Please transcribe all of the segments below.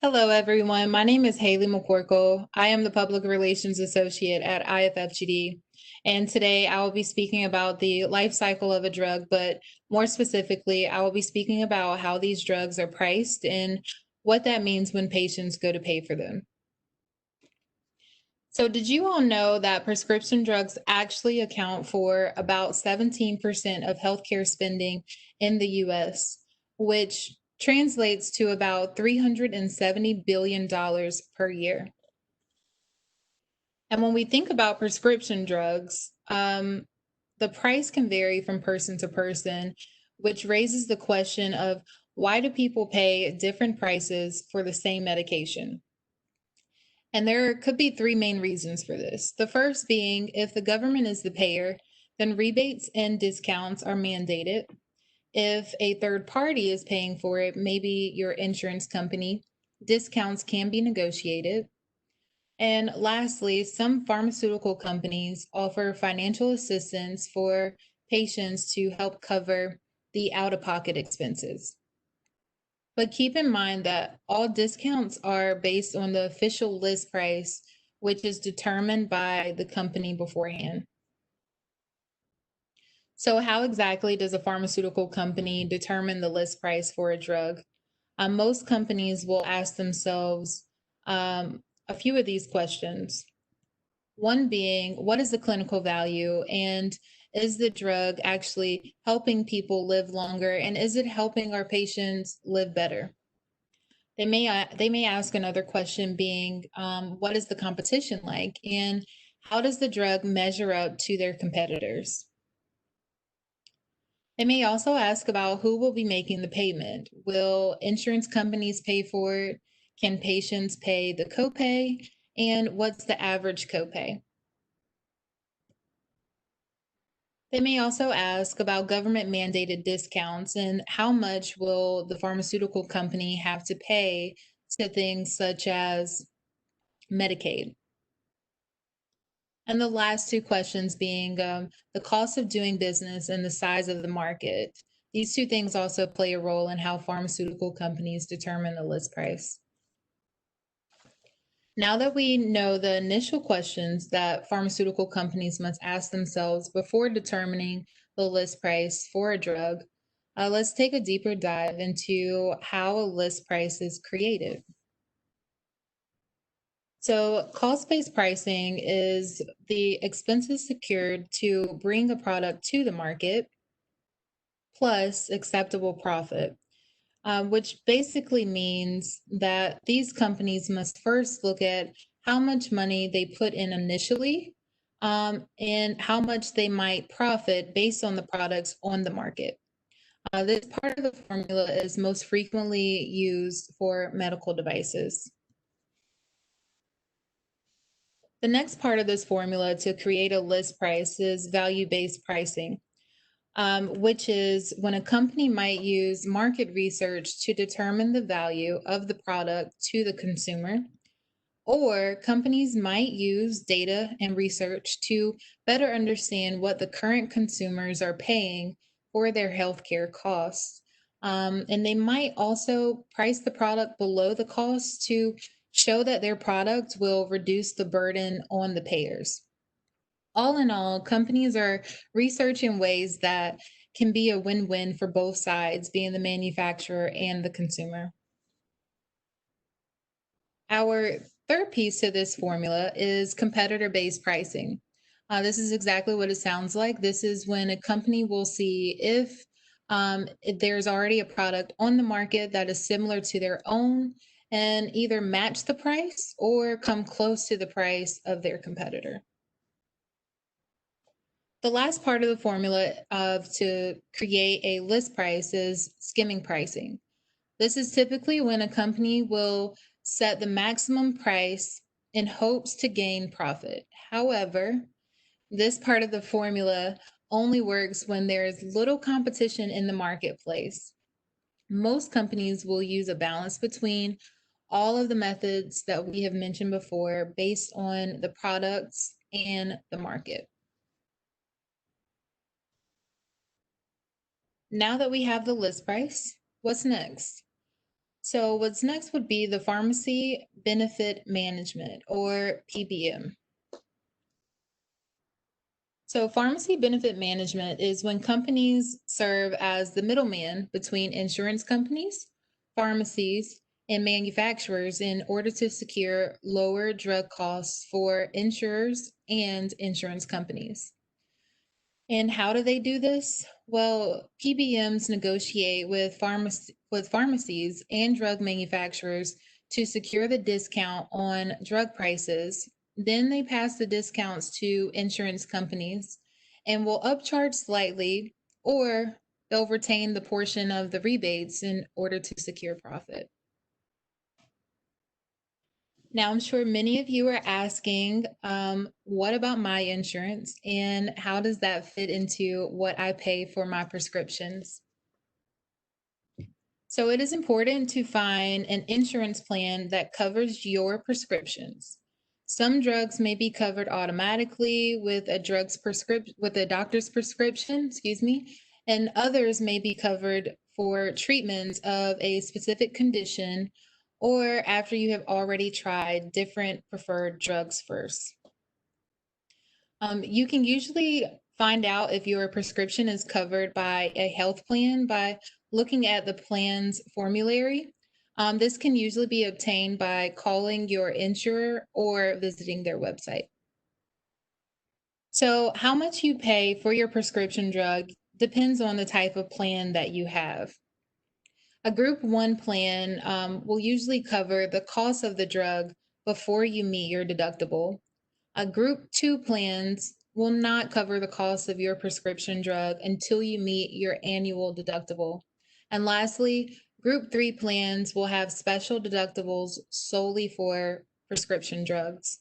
Hello, everyone. My name is Hayley Mcorkle. I am the Public Relations Associate at IFFGD. And today I will be speaking about the life cycle of a drug, but more specifically, I will be speaking about how these drugs are priced and what that means when patients go to pay for them. So, did you all know that prescription drugs actually account for about 17% of healthcare spending in the US, which translates to about $370 billion per year? And when we think about prescription drugs, the price can vary from person to person, which raises the question of why do people pay different prices for the same medication? And there could be three main reasons for this. The first being if the government is the payer, then rebates and discounts are mandated. If a third party is paying for it, maybe your insurance company, discounts can be negotiated. And lastly, some pharmaceutical companies offer financial assistance for patients to help cover the out of pocket expenses. But keep in mind that all discounts are based on the official list price, which is determined by the company beforehand. So, how exactly does a pharmaceutical company determine the list price for a drug? Most companies will ask themselves a few of these questions. One being, what is the clinical value? And is the drug actually helping people live longer? And is it helping our patients live better? They may ask another question being, what is the competition like, and how does the drug measure up to their competitors? They may also ask about who will be making the payment. Will insurance companies pay for it? Can patients pay the copay? And what's the average copay? They may also ask about government mandated discounts and how much will the pharmaceutical company have to pay to things such as Medicaid. And the last two questions being the cost of doing business and the size of the market. These two things also play a role in how pharmaceutical companies determine the list price. Now that we know the initial questions that pharmaceutical companies must ask themselves before determining the list price for a drug, let's take a deeper dive into how a list price is created. So, cost based pricing is the expenses secured to bring a product to the market plus acceptable profit, which basically means that these companies must first look at how much money they put in initially and how much they might profit based on the products on the market. This part of the formula is most frequently used for medical devices. The next part of this formula to create a list price is value-based pricing, which is when a company might use market research to determine the value of the product to the consumer, or companies might use data and research to better understand what the current consumers are paying for their healthcare costs. And they might also price the product below the cost to show that their product will reduce the burden on the payers. All in all, companies are researching ways that can be a win win for both sides, being the manufacturer and the consumer. Our third piece to this formula is competitor based pricing. This is exactly what it sounds like. This is when a company will see if there's already a product on the market that is similar to their own and either match the price or come close to the price of their competitor. The last part of the formula of to create a list price is skimming pricing. This is typically when a company will set the maximum price in hopes to gain profit. However, this part of the formula only works when there is little competition in the marketplace. Most companies will use a balance between all of the methods that we have mentioned before based on the products and the market. Now that we have the list price, what's next? So, what's next would be the pharmacy benefit management or PBM. So, pharmacy benefit management is when companies serve as the middleman between insurance companies, pharmacies, and manufacturers in order to secure lower drug costs for insurers and insurance companies. And how do they do this? Well, PBMs negotiate with pharmacies and drug manufacturers to secure the discount on drug prices. Then they pass the discounts to insurance companies and will upcharge slightly, or they'll retain the portion of the rebates in order to secure profit. Now, I'm sure many of you are asking, what about my insurance and how does that fit into what I pay for my prescriptions? So, it is important to find an insurance plan that covers your prescriptions. Some drugs may be covered automatically with a doctor's prescription, excuse me, and others may be covered for treatments of a specific condition or after you have already tried different preferred drugs first. You can usually find out if your prescription is covered by a health plan by looking at the plan's formulary. This can usually be obtained by calling your insurer or visiting their website. So, how much you pay for your prescription drug depends on the type of plan that you have. A group one plan will usually cover the cost of the drug before you meet your deductible. A group two plans will not cover the cost of your prescription drug until you meet your annual deductible. And lastly, group three plans will have special deductibles solely for prescription drugs.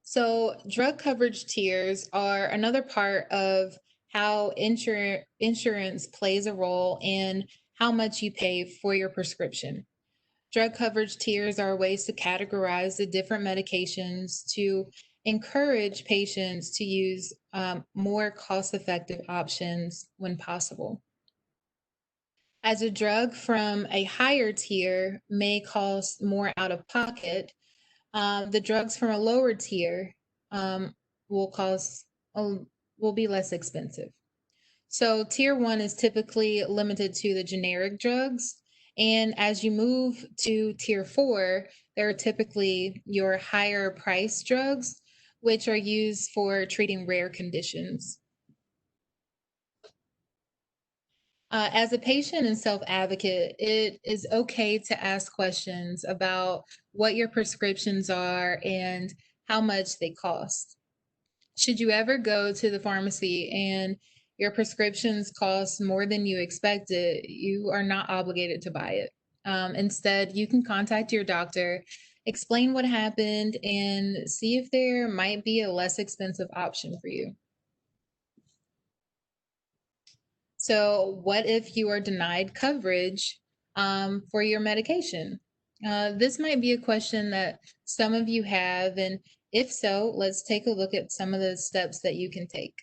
So, drug coverage tiers are another part of how insurance plays a role in how much you pay for your prescription. Drug coverage tiers are ways to categorize the different medications to encourage patients to use more cost effective options when possible. As a drug from a higher tier may cost more out of pocket, the drugs from a lower tier will cost will be less expensive. So tier one is typically limited to the generic drugs. And as you move to tier four, there are typically your higher price drugs, which are used for treating rare conditions. As a patient and self advocate, it is okay to ask questions about what your prescriptions are and how much they cost. Should you ever go to the pharmacy and your prescriptions cost more than you expected, you are not obligated to buy it. Instead, you can contact your doctor, explain what happened, and see if there might be a less expensive option for you. So, what if you are denied coverage for your medication? This might be a question that some of you have, and if so, let's take a look at some of the steps that you can take.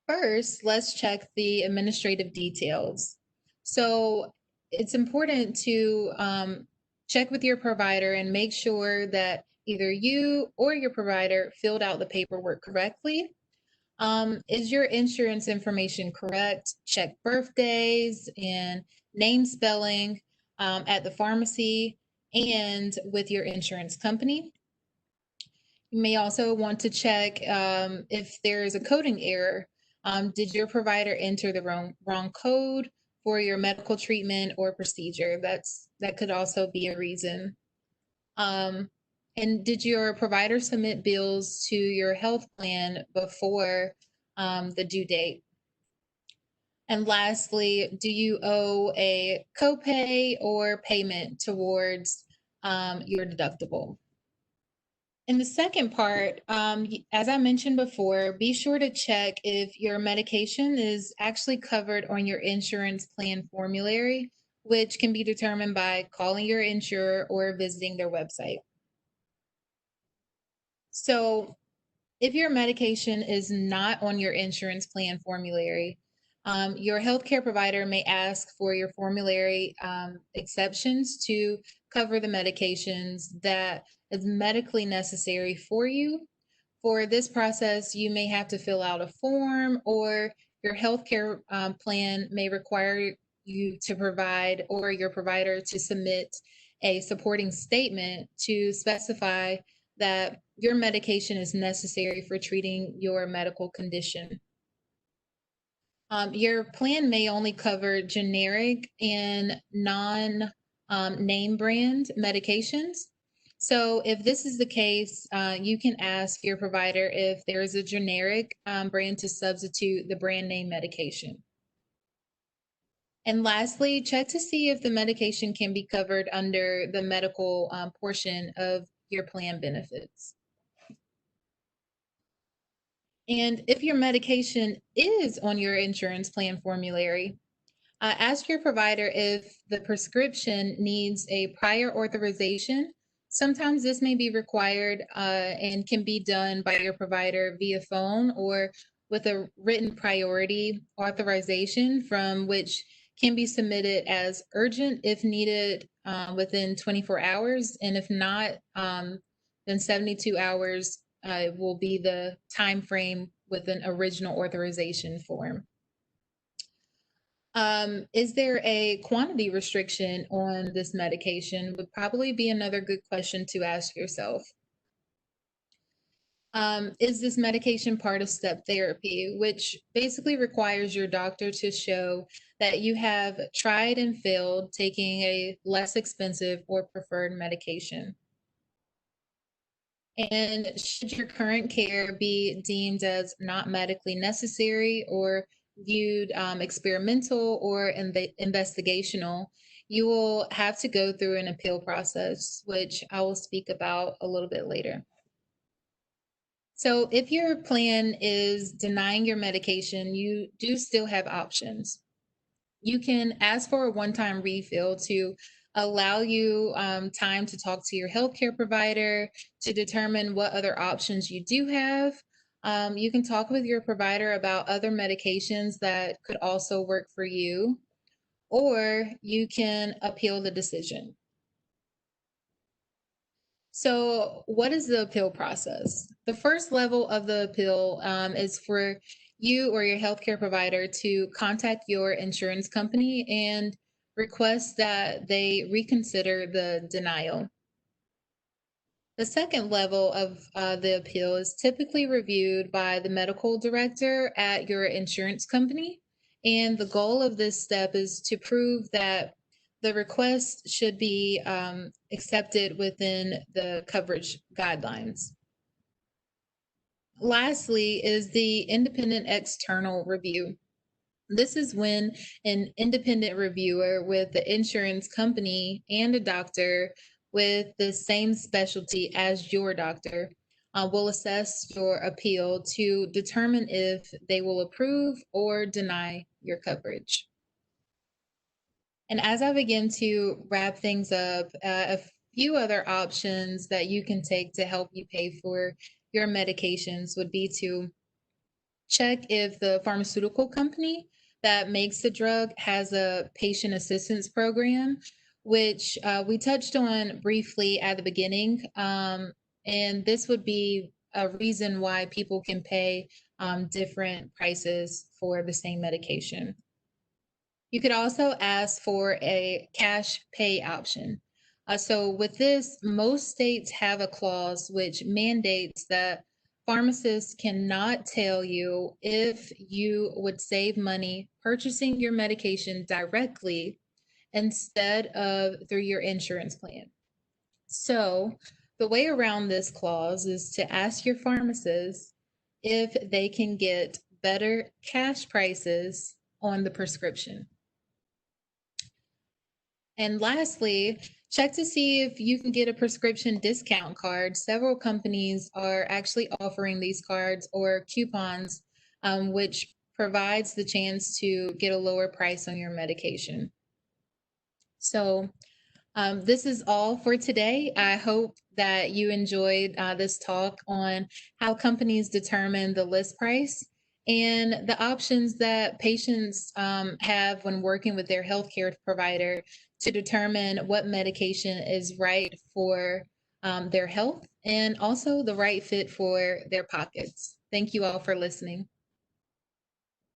First, let's check the administrative details. So, it's important to check with your provider and make sure that either you or your provider filled out the paperwork correctly. Is your insurance information correct? Check birthdays and name spelling at the pharmacy and with your insurance company. You may also want to check if there is a coding error. Did your provider enter the wrong code for your medical treatment or procedure? That could also be a reason. Um, and did your provider submit bills to your health plan before the due date? And lastly, do you owe a copay or payment towards your deductible? In the second part, as I mentioned before, be sure to check if your medication is actually covered on your insurance plan formulary, which can be determined by calling your insurer or visiting their website. So, if your medication is not on your insurance plan formulary, Your healthcare provider may ask for your formulary exceptions to cover the medications that is medically necessary for you. For this process, you may have to fill out a form, or your healthcare plan may require you to provide, or your provider to submit a supporting statement to specify that your medication is necessary for treating your medical condition. Your plan may only cover generic and non name brand medications. So, if this is the case, you can ask your provider if there is a generic brand to substitute the brand name medication. And lastly, check to see if the medication can be covered under the medical portion of your plan benefits. And if your medication is on your insurance plan formulary, ask your provider if the prescription needs a prior authorization. Sometimes this may be required and can be done by your provider via phone or with a written priority authorization, from which can be submitted as urgent if needed within 24 hours. And if not, then 72 hours will be the time frame with an original authorization form. Is there a quantity restriction on this medication? Would probably be another good question to ask yourself. Is this medication part of step therapy, which basically requires your doctor to show that you have tried and failed taking a less expensive or preferred medication? And should your current care be deemed as not medically necessary or viewed experimental or investigational, you will have to go through an appeal process, which I will speak about a little bit later. So, if your plan is denying your medication, you do still have options. You can ask for a one-time refill to allow you time to talk to your healthcare provider to determine what other options you do have. You can talk with your provider about other medications that could also work for you, or you can appeal the decision. So, what is the appeal process? The first level of the appeal is for you or your healthcare provider to contact your insurance company and request that they reconsider the denial. The second level of the appeal is typically reviewed by the medical director at your insurance company. And the goal of this step is to prove that the request should be accepted within the coverage guidelines. Lastly, is the independent external review. This is when an independent reviewer with the insurance company and a doctor with the same specialty as your doctor will assess your appeal to determine if they will approve or deny your coverage. And as I begin to wrap things up, a few other options that you can take to help you pay for your medications would be to check if the pharmaceutical company that makes the drug has a patient assistance program, which we touched on briefly at the beginning. And this would be a reason why people can pay different prices for the same medication. You could also ask for a cash pay option. So, with this, most states have a clause which mandates that pharmacists cannot tell you if you would save money purchasing your medication directly instead of through your insurance plan. So, the way around this clause is to ask your pharmacist if they can get better cash prices on the prescription. And lastly, check to see if you can get a prescription discount card. Several companies are actually offering these cards or coupons, which provides the chance to get a lower price on your medication. So, this is all for today. I hope that you enjoyed this talk on how companies determine the list price. and the options that patients have when working with their healthcare provider to determine what medication is right for their health and also the right fit for their pockets. Thank you all for listening.